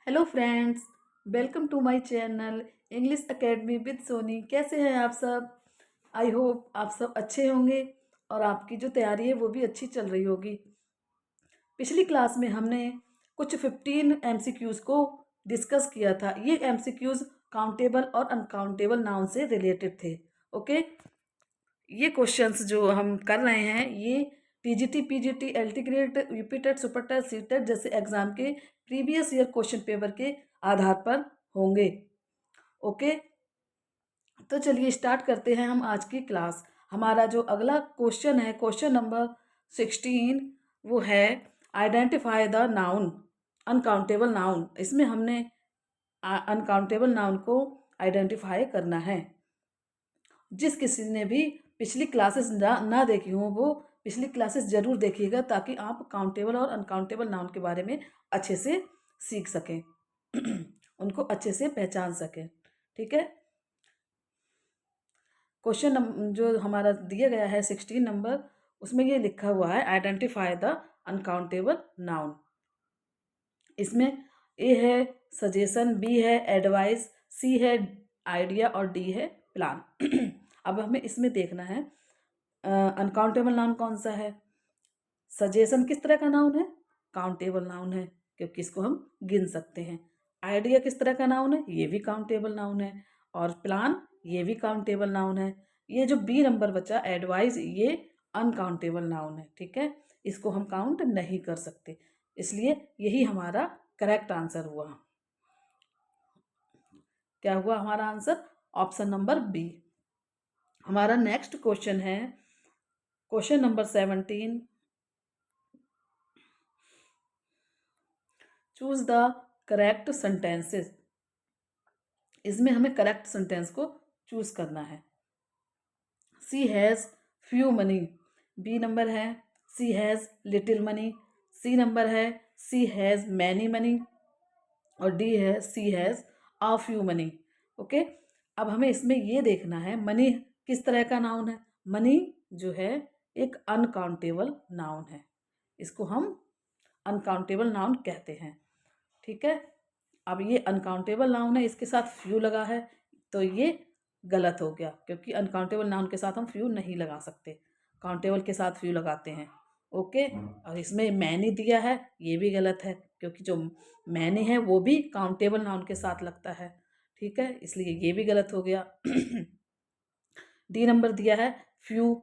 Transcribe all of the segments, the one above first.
Hello friends, welcome to my channel English academy with Soni. कैसे हैं आप सब? आई होप आप सब अच्छे होंगे और आपकी जो तैयारी है वो भी अच्छी चल रही होगी। पिछली क्लास में हमने कुछ 15 एमसीक्यूज को डिस्कस किया था। ये एमसीक्यूज काउंटेबल और अनकाउंटेबल नाउन से रिलेटेड थे। ओके, ये क्वेश्चंस जो हम कर रहे हैं ये TGT, PGT, LT grade, UPTET, Super TET, CTET जैसे एग्जाम के प्रीवियस ईयर क्वेश्चन पेपर के आधार पर होंगे। ओके, तो चलिए स्टार्ट करते हैं हम आज की क्लास। हमारा जो अगला क्वेश्चन है, क्वेश्चन नंबर 16, वो है identify the noun uncountable noun. इसमें हमने अनकाउंटेबल नाउन को आइडेंटिफाई करना है। जिस किसी ने भी पिछली क्लासेस ना देखी हो वो पिछली क्लासेस जरूर देखिएगा, ताकि आप काउंटेबल और अनकाउंटेबल नाउन के बारे में अच्छे से सीख सकें उनको अच्छे से पहचान सकें। ठीक है, क्वेश्चन जो हमारा दिया गया है 16 नंबर, उसमें ये लिखा हुआ है आइडेंटिफाई द अनकाउंटेबल नाउन। इसमें ए है सजेशन, बी है एडवाइस, सी है आइडिया और डी है प्लान। अब हमें इसमें देखना है अनकाउंटेबल नाउन कौन सा है। सजेशन किस तरह का नाउन है? काउंटेबल नाउन है, क्योंकि इसको हम गिन सकते हैं। आइडिया किस तरह का नाउन है? ये भी काउंटेबल नाउन है। और प्लान ये भी काउंटेबल नाउन है। ये जो बी नंबर बचा एडवाइस, ये अनकाउंटेबल नाउन है। ठीक है, इसको हम काउंट नहीं कर सकते, इसलिए यही हमारा करेक्ट आंसर हुआ। क्या हुआ हमारा आंसर? Option number B. हमारा नेक्स्ट क्वेश्चन है question number 17। Choose the correct sentences. इसमें हमें करेक्ट सेंटेंस को चूज करना है। She has few money, B number है she has little money, C number है सी हैज़ मैनी मनी और डी है she has a few money. Okay, अब हमें इसमें ये देखना है मनी किस तरह का नाउन है। मनी जो है एक अनकाउंटेबल नाउन है, इसको हम अनकाउंटेबल नाउन कहते हैं। ठीक है, अब ये अनकाउंटेबल नाउन है, इसके साथ फ्यू लगा है, तो ये गलत हो गया, क्योंकि अनकाउंटेबल नाउन के साथ हम फ्यू नहीं लगा सकते, काउंटेबल के साथ फ्यू लगाते हैं। ओके, और इसमें मैनी दिया है, ये भी गलत है, क्योंकि जो मैनी है वो भी काउंटेबल नाउन के साथ लगता है। ठीक है, इसलिए ये भी गलत हो गया। डी नंबर दिया है फ्यू,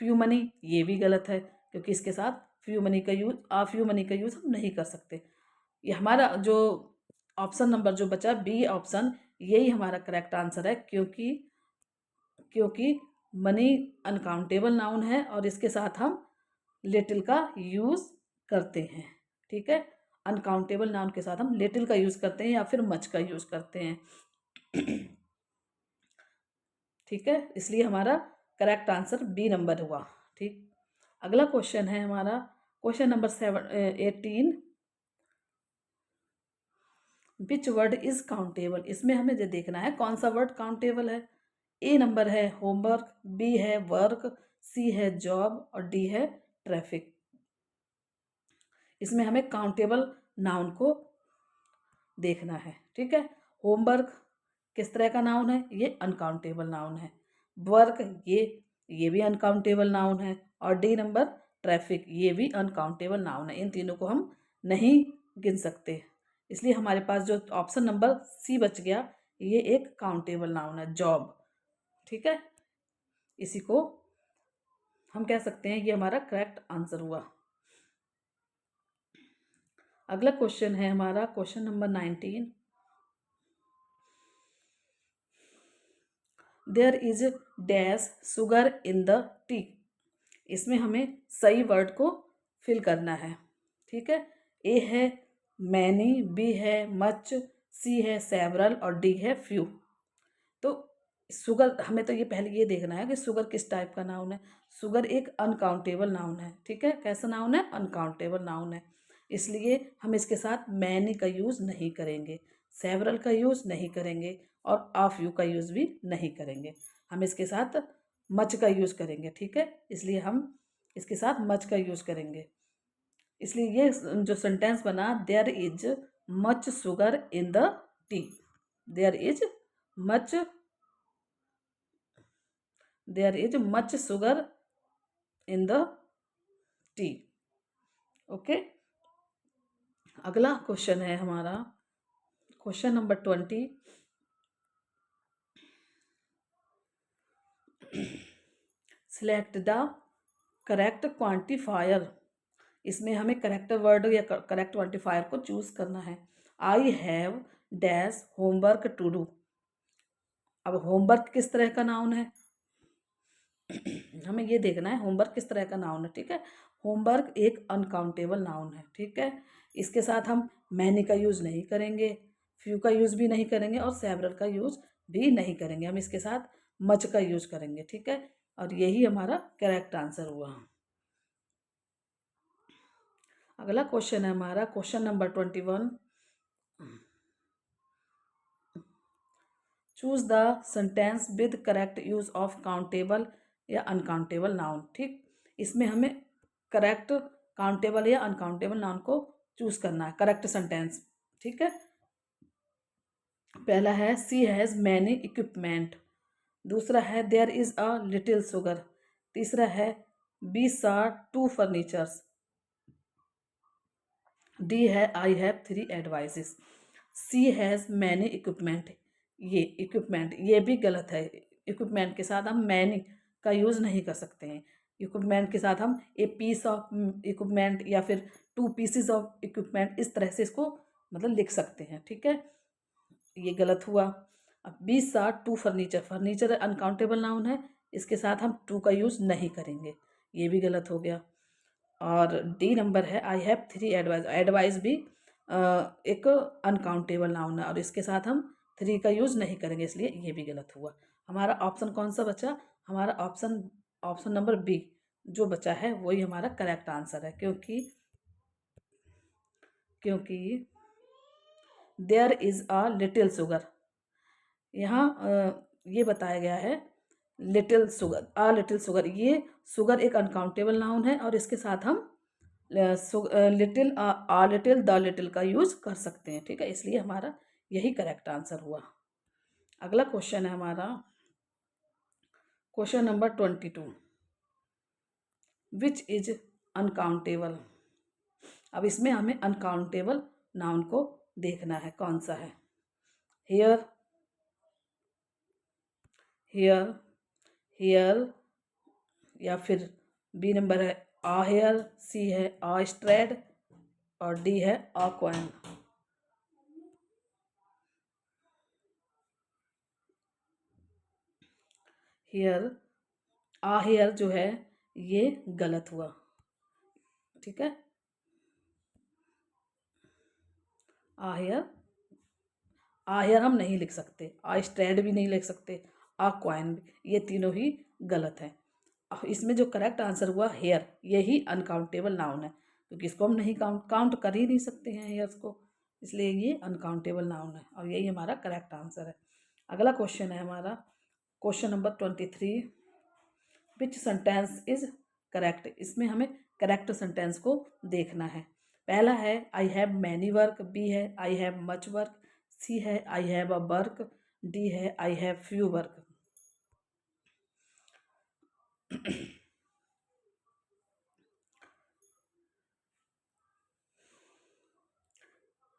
फ्यू मनी, ये भी गलत है, क्योंकि इसके साथ फ्यू मनी का यूज, आ फ्यू मनी का यूज हम नहीं कर सकते। ये हमारा जो ऑप्शन नंबर जो बचा बी ऑप्शन, यही हमारा करेक्ट आंसर है, क्योंकि क्योंकि मनी अनकाउंटेबल नाउन है और इसके साथ हम लिटिल का यूज़ करते हैं। ठीक है, अनकाउंटेबल नाउन के साथ हम लिटिल का यूज़ करते हैं या फिर मच का यूज़ करते हैं। ठीक है, इसलिए हमारा करेक्ट आंसर बी नंबर हुआ। ठीक, अगला क्वेश्चन है हमारा question number 18। Which word is countable. इसमें हमें जो देखना है कौन सा वर्ड काउंटेबल है। ए नंबर है होमवर्क, बी है वर्क, सी है जॉब और डी है ट्रैफिक। इसमें हमें काउंटेबल नाउन को देखना है। ठीक है, होमवर्क किस तरह का नाउन है? ये अनकाउंटेबल नाउन है। वर्क ये भी अनकाउंटेबल नाउन है। और डी नंबर ट्रैफिक, ये भी अनकाउंटेबल नाउन है। इन तीनों को हम नहीं गिन सकते, इसलिए हमारे पास जो ऑप्शन नंबर सी बच गया, ये एक काउंटेबल नाउन है, जॉब। ठीक है, इसी को हम कह सकते हैं ये हमारा करेक्ट आंसर हुआ। अगला क्वेश्चन है हमारा question number 19। There is dash sugar in the tea. इसमें हमें सही वर्ड को फिल करना है। ठीक है, ए है मैनी, बी है मच, सी है सेवरल और डी है फ्यू। तो शुगर, हमें तो ये पहले ये देखना है कि शुगर किस टाइप का नाउन है। शुगर एक अनकाउंटेबल नाउन है। ठीक है, कैसा नाउन है? अनकाउंटेबल नाउन है, इसलिए हम इसके साथ मैनी का यूज़ नहीं करेंगे, सेवरल का यूज़ नहीं करेंगे और आ फ्यू का यूज़ भी नहीं करेंगे। हम इसके साथ मच का यूज़ करेंगे। ठीक है, इसलिए हम इसके साथ मच का यूज़ करेंगे। इसलिए ये जो सेंटेंस बना there is much sugar in the tea. There is much sugar in the tea. Okay, अगला क्वेश्चन है हमारा question number 20। Select the correct quantifier. इसमें हमें करेक्ट वर्ड या करेक्ट क्वांटिफायर को चूज करना है। I have dash homework to do. अब होमवर्क किस तरह का नाउन है, हमें ये देखना है होमवर्क किस तरह का नाउन है। ठीक है, होमवर्क एक अनकाउंटेबल नाउन है। ठीक है, इसके साथ हम मैनी का यूज नहीं करेंगे, फ्यू का यूज भी नहीं करेंगे और सेवरल का यूज भी नहीं करेंगे। हम इसके साथ मच का यूज करेंगे। ठीक है, और यही हमारा करेक्ट आंसर हुआ। अगला क्वेश्चन है हमारा question number 21। Choose the sentence with correct use of countable या अनकाउंटेबल नाउन। ठीक, इसमें हमें करेक्ट काउंटेबल या अनकाउंटेबल नाउन को चूज करना है, करेक्ट सेंटेंस। ठीक है, पहला है सी हैज़ मैनी इक्विपमेंट। दूसरा है there is a little sugar. तीसरा है बी सा 2 फर्नीचर्स। डी है I have 3 advices. C has many equipment, ये इक्विपमेंट ये भी गलत है। इक्विपमेंट के साथ हम मैनी का यूज़ नहीं कर सकते हैं। इक्विपमेंट के साथ हम ए पीस ऑफ इक्विपमेंट या फिर 2 पीसीज ऑफ इक्विपमेंट इस तरह से इसको मतलब लिख सकते हैं। ठीक है, ये गलत हुआ। अब 2 फर्नीचर, फर्नीचर अनकाउंटेबल नाउन है, इसके साथ हम 2 का यूज़ नहीं करेंगे, ये भी गलत हो गया। और डी नंबर है आई हैव 3 एडवाइस। एडवाइस भी एक अनकाउंटेबल नाउन है और इसके साथ हम 3 का यूज़ नहीं करेंगे, इसलिए ये भी गलत हुआ। हमारा ऑप्शन कौन सा बचा, हमारा ऑप्शन नंबर बी जो बचा है वही हमारा करेक्ट आंसर है, क्योंकि there is a little sugar. यहाँ ये बताया गया है लिटिल शुगर, ये शुगर एक अनकाउंटेबल नाउन है और इसके साथ हम लिटिल द लिटिल का यूज कर सकते हैं। ठीक है, इसलिए हमारा यही करेक्ट आंसर हुआ। अगला क्वेश्चन है हमारा question number 22। Which is uncountable. अब इसमें हमें अनकाउंटेबल नाउन को देखना है कौन सा है। हेयर, हेयर या फिर बी नंबर है आ हेयर, सी है आ स्ट्रेड और डी है आ कॉइन। हेयर, आ हेयर जो है ये गलत हुआ। ठीक है, आ हेयर हम नहीं लिख सकते, आ स्ट्रेड भी नहीं लिख सकते, आ कॉइन भी, ये तीनों ही गलत है। इसमें जो करेक्ट आंसर हुआ हेयर, यही अनकाउंटेबल नाउन है, क्योंकि इसको हम नहीं काउंट कर ही नहीं सकते हैं हेयर्स को, इसलिए ये अनकाउंटेबल नाउन है और यही हमारा करेक्ट आंसर है। अगला क्वेश्चन है हमारा question number 23। Which sentence is correct. इसमें हमें करेक्ट सेंटेंस को देखना है। पहला है I have many work, B है I have much work, C है I have a work, D है I have few work.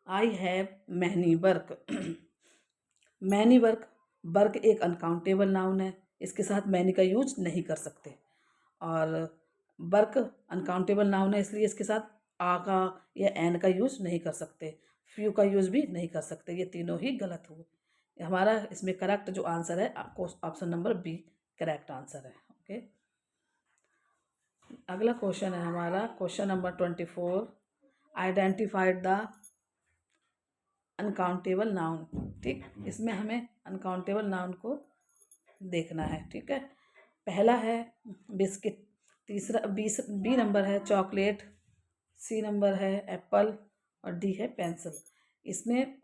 I have many work. Many work एक अनकाउंटेबल नाउन है, इसके साथ मैनी का यूज नहीं कर सकते और वर्क अनकाउंटेबल नाउन है, इसलिए इसके साथ आ का या एन का यूज नहीं कर सकते, फ्यू का यूज भी नहीं कर सकते, ये तीनों ही गलत हुए। हमारा इसमें करेक्ट जो आंसर है option number B correct answer है। ओके, अगला क्वेश्चन है हमारा question number 24। Identified the uncountable noun. ठीक, इसमें हमें अनकाउंटेबल नाउन को देखना है। ठीक है, पहला है बिस्किट, तीसरा बी नंबर है चॉकलेट, सी नंबर है एप्पल और डी है पेंसिल। इसमें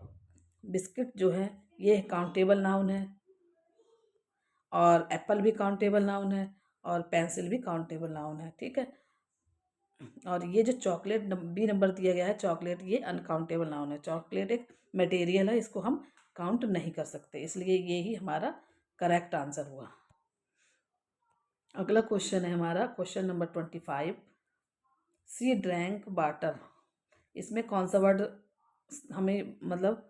बिस्किट जो है ये काउंटेबल नाउन है और एप्पल भी काउंटेबल नाउन है और पेंसिल भी काउंटेबल नाउन है। ठीक है, और ये जो चॉकलेट बी नंबर दिया गया है चॉकलेट, ये अनकाउंटेबल नाउन है। चॉकलेट एक मटेरियल है, इसको हम काउंट नहीं कर सकते, इसलिए ये ही हमारा करेक्ट आंसर हुआ। अगला क्वेश्चन है हमारा क्वेश्चन नंबर 25। सी ड्रैंक वाटर, इसमें कौन सा वर्ड हमें मतलब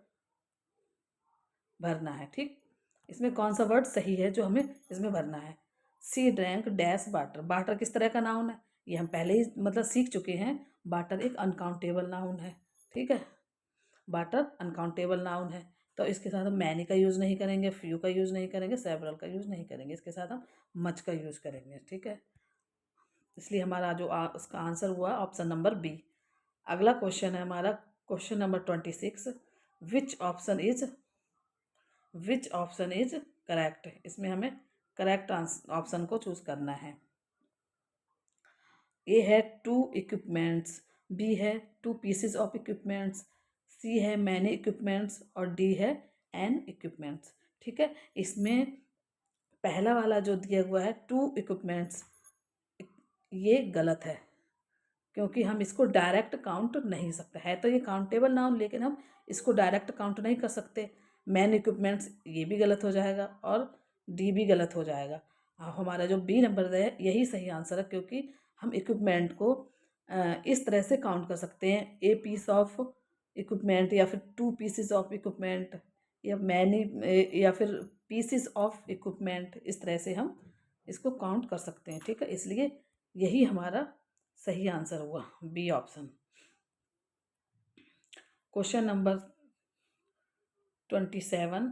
भरना है, ठीक। इसमें कौन सा वर्ड सही है जो हमें इसमें भरना है। सी ड्रैंक डैश वाटर, वाटर किस तरह का नाउन है, ये हम पहले ही मतलब सीख चुके हैं। वाटर एक अनकाउंटेबल नाउन है, ठीक है। वाटर अनकाउंटेबल नाउन है, तो इसके साथ हम मैनी का यूज़ नहीं करेंगे, फ्यू का यूज़ नहीं करेंगे, सेवरल का यूज़ नहीं करेंगे, इसके साथ हम मच का यूज़ करेंगे, ठीक है। इसलिए हमारा जो उसका आंसर हुआ ऑप्शन नंबर बी। अगला क्वेश्चन है हमारा question number 26। Which option is correct, इसमें हमें करेक्ट ऑप्शन को चूज करना है। ए है 2 इक्विपमेंट्स, बी है 2 पीसेज ऑफ इक्विपमेंट्स, सी है मैनी इक्विपमेंट्स और डी है एन इक्विपमेंट्स, ठीक है। इसमें पहला वाला जो दिया हुआ है 2 इक्विपमेंट्स, ये गलत है, क्योंकि हम इसको डायरेक्ट काउंट नहीं सकते, है तो ये काउंटेबल नाउन लेकिन हम इसको डायरेक्ट काउंट नहीं कर सकते। मैन इक्विपमेंट्स, ये भी गलत हो जाएगा और डी भी गलत हो जाएगा। हमारा जो बी नंबर है यही सही आंसर है, क्योंकि हम इक्विपमेंट को इस तरह से काउंट कर सकते हैं, ए पीस ऑफ इक्विपमेंट या फिर 2 पीसेस ऑफ इक्विपमेंट या मैनी या फिर पीसेस ऑफ इक्विपमेंट, इस तरह से हम इसको काउंट कर सकते हैं, ठीक है। इसलिए यही हमारा सही आंसर हुआ B option. Question number 27।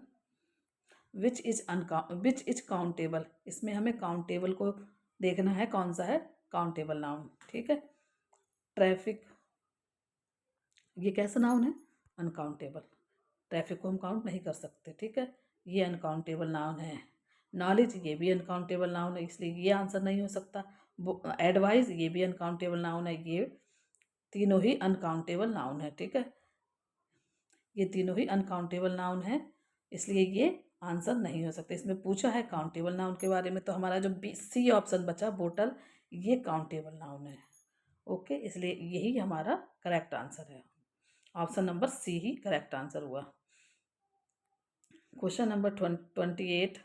Which is countable, इसमें हमें काउंटेबल को देखना है कौन सा है काउंटेबल नाउन, ठीक है। ट्रैफिक, ये कैसा नाउन है, अनकाउंटेबल, ट्रैफिक को हम काउंट नहीं कर सकते, ठीक है, ये अनकाउंटेबल नाउन है। नॉलेज, ये भी अनकाउंटेबल नाउन है, इसलिए ये आंसर नहीं हो सकता। एडवाइस, ये भी अनकाउंटेबल नाउन है, ये तीनों ही अनकाउंटेबल नाउन है, ठीक है। ये तीनों ही अनकाउंटेबल नाउन है, इसलिए ये आंसर नहीं हो सकता। इसमें पूछा है काउंटेबल नाउन के बारे में, तो हमारा जो बी सी ऑप्शन बचा बोतल, ये काउंटेबल नाउन है, ओके। इसलिए यही हमारा करेक्ट आंसर है, ऑप्शन नंबर सी ही करेक्ट आंसर हुआ। Question number 28।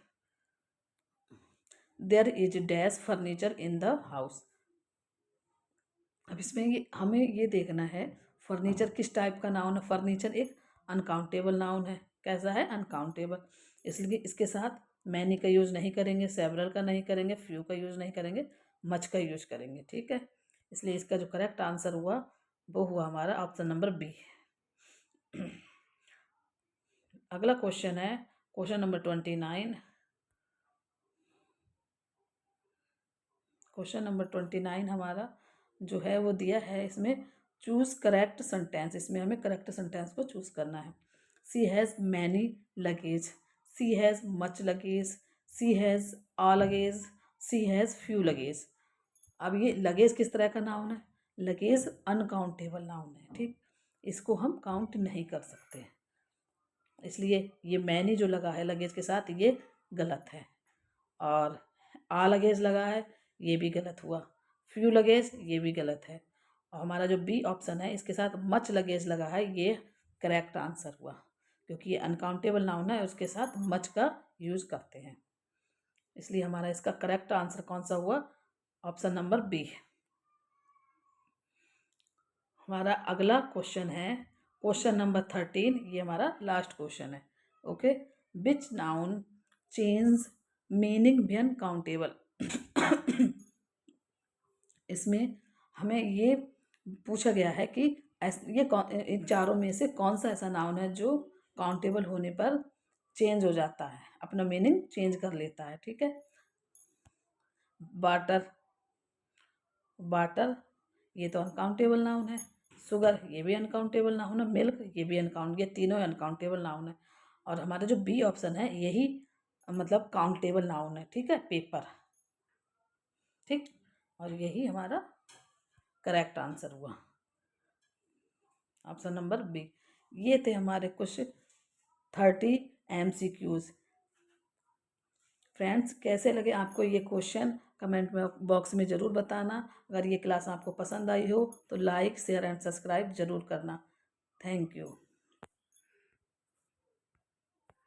There is dash furniture in the house, अब इसमें हमें ये देखना है फर्नीचर किस टाइप का नाउन है। फर्नीचर एक अनकाउंटेबल नाउन है, कैसा है, अनकाउंटेबल, इसलिए इसके साथ मैनी का यूज़ नहीं करेंगे, सेवरल का नहीं करेंगे, फ्यू का यूज़ नहीं करेंगे, मच का यूज़ करेंगे, ठीक है। इसलिए इसका जो करेक्ट आंसर हुआ वो हुआ हमारा ऑप्शन नंबर बी। अगला क्वेश्चन है क्वेश्चन नंबर 29। क्वेश्चन नंबर 29 हमारा जो है वो दिया है, इसमें चूज करेक्ट सेंटेंस, इसमें हमें करेक्ट सेंटेंस को चूज करना है। She has many luggage, she has much luggage, she has a luggage, she has few luggage. अब ये लगेज किस तरह का नाउन है, लगेज अनकाउंटेबल नाउन है, ठीक, इसको हम काउंट नहीं कर सकते, इसलिए ये मैनी जो लगा है लगेज के साथ ये गलत है। और आ लगेज लगा है, ये भी गलत हुआ। फ्यू लगेज, ये भी गलत है। और हमारा जो बी ऑप्शन है इसके साथ मच लगेज लगा है, ये करेक्ट आंसर हुआ, क्योंकि ये अनकाउंटेबल नाउन है, उसके साथ मच का यूज़ करते हैं, इसलिए हमारा इसका करेक्ट आंसर कौन सा हुआ, ऑप्शन नंबर बी। हमारा अगला क्वेश्चन है क्वेश्चन नंबर 13, ये हमारा लास्ट क्वेश्चन है, okay. Which noun change meaning when countable, इसमें हमें ये पूछा गया है कि ये इन चारों में से कौन सा ऐसा नाउन है जो काउंटेबल होने पर चेंज हो जाता है, अपना मीनिंग चेंज कर लेता है, ठीक है। वाटर, वाटर ये तो अनकाउंटेबल नाउन है। शुगर, ये भी अनकाउंटेबल नाउन है। मिल्क, ये भी अनकाउंट, ये तीनों अनकाउंटेबल नाउन है। और हमारा जो बी ऑप्शन है यही मतलब काउंटेबल नाउन है, ठीक है, पेपर, ठीक, और यही हमारा करेक्ट आंसर हुआ, ऑप्शन नंबर बी। ये थे हमारे कुछ 30 MCQs। फ्रेंड्स, कैसे लगे आपको ये क्वेश्चन कमेंट में बॉक्स में ज़रूर बताना। अगर ये क्लास आपको पसंद आई हो तो लाइक शेयर एंड सब्सक्राइब ज़रूर करना। Thank you.